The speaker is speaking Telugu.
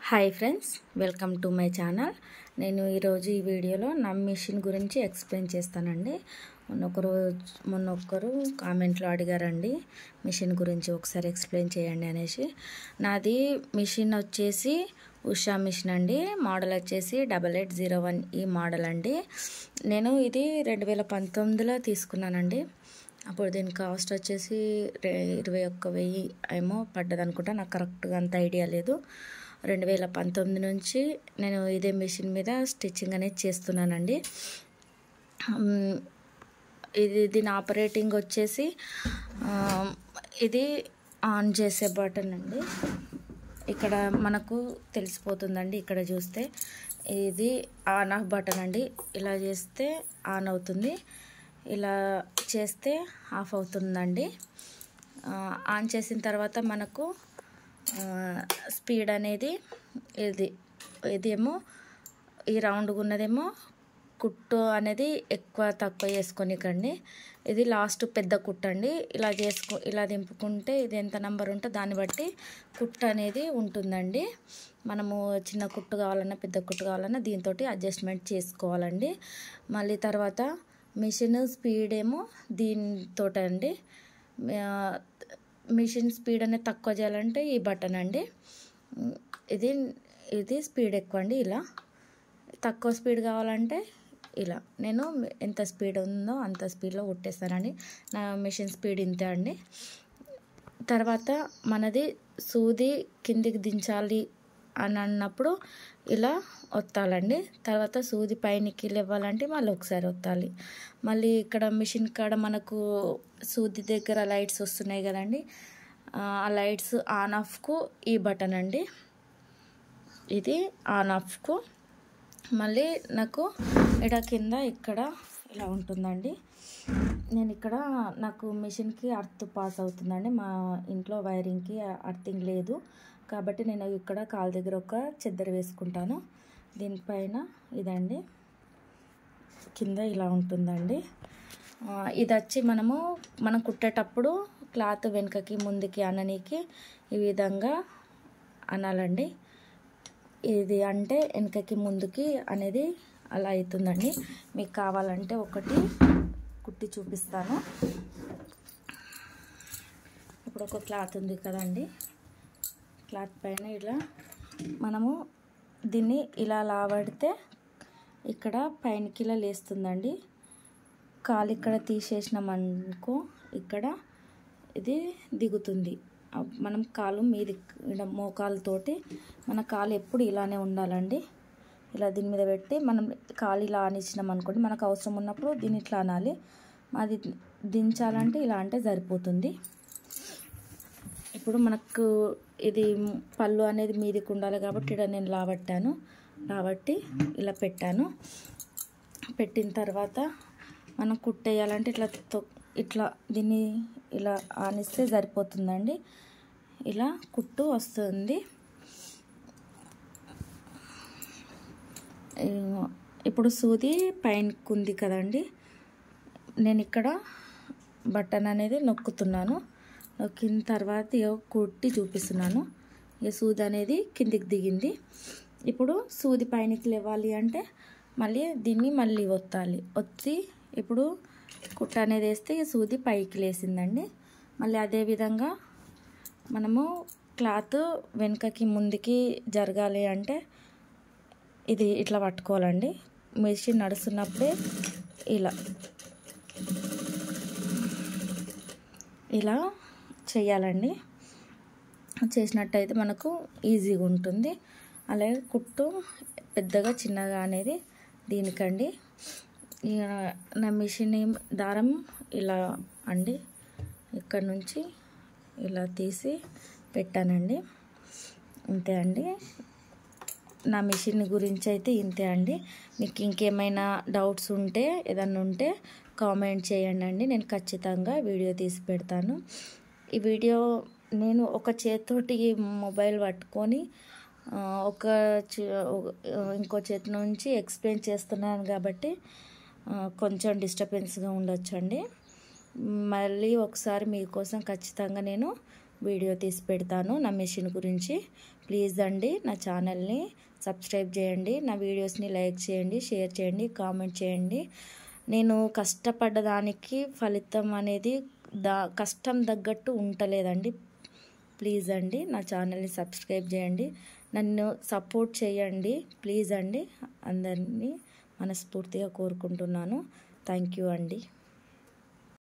Hi friends, welcome to my channel. నేను ఈరోజు ఈ వీడియోలో నా మిషన్ గురించి ఎక్స్ప్లెయిన్ చేస్తానండి. మొన్న ఒక్కరు కామెంట్లో అడిగారండి మిషన్ గురించి ఒకసారి ఎక్స్ప్లెయిన్ చేయండి అనేసి. నాది మిషన్ వచ్చేసి ఉషా మిషన్ అండి. మోడల్ వచ్చేసి 8801 ఈ మోడల్ అండి. నేను ఇది 2019లో తీసుకున్నానండి. అప్పుడు దీని కాస్ట్ వచ్చేసి 21,000 ఏమో పడ్డది అనుకుంటా. నాకు కరెక్ట్గా అంత ఐడియా లేదు. 2019 నుంచి నేను ఇదే మిషన్ మీద స్టిచ్చింగ్ అనేది చేస్తున్నానండి. దీని ఆపరేటింగ్ వచ్చేసి ఇది ఆన్ చేసే బటన్ అండి. ఇక్కడ మనకు తెలిసిపోతుందండి. ఇక్కడ చూస్తే ఇది ఆన్ ఆఫ్ బటన్ అండి. ఇలా చేస్తే ఆన్ అవుతుంది, ఇలా చేస్తే ఆఫ్ అవుతుందండి. ఆన్ చేసిన తర్వాత మనకు స్పీడ్ అనేది ఇదేమో ఈ రౌండ్గా ఉన్నదేమో కుట్టు అనేది ఎక్కువ తక్కువ చేసుకొనికండి. ఇది లాస్ట్ పెద్ద కుట్టు అండి. ఇలా దింపుకుంటే ఇది ఎంత నెంబర్ ఉంటే దాన్ని బట్టి కుట్టు అనేది ఉంటుందండి. మనము చిన్న కుట్టు కావాలన్నా పెద్ద కుట్టు కావాలన్నా దీంతో అడ్జస్ట్మెంట్ చేసుకోవాలండి. మళ్ళీ తర్వాత మిషన్ స్పీడ్ ఏమో దీంతో అండి. మిషన్ స్పీడ్ అనేది తక్కువ చేయాలంటే ఈ బటన్ అండి. ఇది స్పీడ్ ఎక్కువ అండి. ఇలా తక్కువ స్పీడ్ కావాలంటే ఇలా నేను ఎంత స్పీడ్ ఉందో అంత స్పీడ్లో కుట్టేస్తానండి. నా మిషన్ స్పీడ్ ఇంతే అండి. తర్వాత మనది సూది కిందికి దించాలి అని అన్నప్పుడు ఇలా ఒత్తాలండి. తర్వాత సూది పైనకి లేవాలంటే మళ్ళీ ఒకసారి ఒత్తాలి. మళ్ళీ ఇక్కడ మిషన్ కాడ మనకు సూది దగ్గర లైట్స్ వస్తున్నాయి కదండి. ఆ లైట్స్ ఆన్ ఆఫ్కు ఈ బటన్ అండి. ఇది ఆన్ ఆఫ్కు. మళ్ళీ నాకు కింద ఇక్కడ ఇలా ఉంటుందండి. నేను ఇక్కడ నాకు మిషన్కి అర్త్ పాస్ అవుతుందండి. మా ఇంట్లో వైరింగ్కి అర్థింగ్ లేదు కాబట్టి నేను ఇక్కడ కాలు దగ్గర ఒక చెద్దరు వేసుకుంటాను. దీనిపైన ఇదండి కింద ఇలా ఉంటుందండి. ఇది వచ్చి మనం కుట్టేటప్పుడు క్లాత్ వెనుకకి ముందుకి అననీకి ఈ విధంగా అనాలండి. ఇది అంటే వెనుకకి ముందుకి అనేది అలా అవుతుందండి. మీకు కావాలంటే ఒకటి కుట్టి చూపిస్తాను. ఇప్పుడు ఒక క్లాత్ ఉంది కదండి. క్లాత్ పైన ఇలా మనము దీన్ని ఇలా లావడితే ఇక్కడ పైనకి ఇలా లేస్తుందండి. కాలు ఇక్కడ తీసేసినామనుకో ఇక్కడ ఇది దిగుతుంది. మనం కాలు మీది మోకాలతోటి మన కాలు ఎప్పుడు ఇలానే ఉండాలండి. ఇలా దీని మీద పెట్టి మనం కాలు ఇలా ఆనిచ్చినాం అనుకోండి, మనకు అవసరం ఉన్నప్పుడు దీన్ని ఇట్లా అనాలి. అది దించాలంటే ఇలా అంటే సరిపోతుంది. ఇప్పుడు మనకు ఇది పళ్ళు అనేది మీదికి ఉండాలి కాబట్టి ఇక్కడ నేను లాబట్టి ఇలా పెట్టాను. పెట్టిన తర్వాత మనం కుట్టేయాలంటే ఇట్లా దీన్ని ఇలా ఆనిస్తే సరిపోతుందండి. ఇలా కుట్టు వస్తుంది. ఇప్పుడు సూది పైనకు ఉంది కదండి. నేను ఇక్కడ బటన్ అనేది నొక్కుతున్నాను. నొక్కిన తర్వాత కుట్టి చూపిస్తున్నాను. సూది అనేది కిందికి దిగింది. ఇప్పుడు సూది పైనకి లేవాలి అంటే మళ్ళీ ఒత్తి ఇప్పుడు కుట్ట అనేది వేస్తే సూది పైకి లేసిందండి. మళ్ళీ అదేవిధంగా మనము క్లాత్ వెనుకకి ముందుకి జరగాలి అంటే ఇది ఇట్లా పట్టుకోవాలండి. మెషిన్ నడుస్తున్నప్పుడే ఇలా చేయాలండి. చేసినట్టయితే మనకు ఈజీగా ఉంటుంది. అలాగే కుట్టు పెద్దగా చిన్నగా అనేది దీనికండి. నా మిషన్ దారం ఇలా అండి ఇక్కడ నుంచి ఇలా తీసి పెట్టానండి. ఇంతే అండి. నా మిషన్ గురించి అయితే ఇంతే అండి. మీకు ఇంకేమైనా డౌట్స్ ఉంటే ఏదన్నా ఉంటే కామెంట్ చేయండి. నేను ఖచ్చితంగా వీడియో తీసి పెడతాను. ఈ వీడియో నేను ఒక చేతితోటి మొబైల్ పట్టుకొని ఇంకో చేతి నుంచి ఎక్స్ప్లెయిన్ చేస్తున్నాను కాబట్టి కొంచెం డిస్టర్బెన్స్గా ఉండొచ్చండి. మళ్ళీ ఒకసారి మీకోసం ఖచ్చితంగా నేను వీడియో తీసి పెడతాను నా మెషిన్ గురించి. ప్లీజ్ అండి నా ఛానల్ని సబ్స్క్రైబ్ చేయండి, నా వీడియోస్ని లైక్ చేయండి, షేర్ చేయండి, కామెంట్ చేయండి. నేను కష్టపడ్డదానికి ఫలితం అనేది కష్టం తగ్గట్టు ఉండలేదండి. ప్లీజ్ అండి నా ఛానల్ని సబ్స్క్రైబ్ చేయండి, నన్ను సపోర్ట్ చేయండి ప్లీజ్ అండి. అందరినీ మనస్ఫూర్తిగా కోరుకుంటున్నాను. థ్యాంక్ యూ అండి.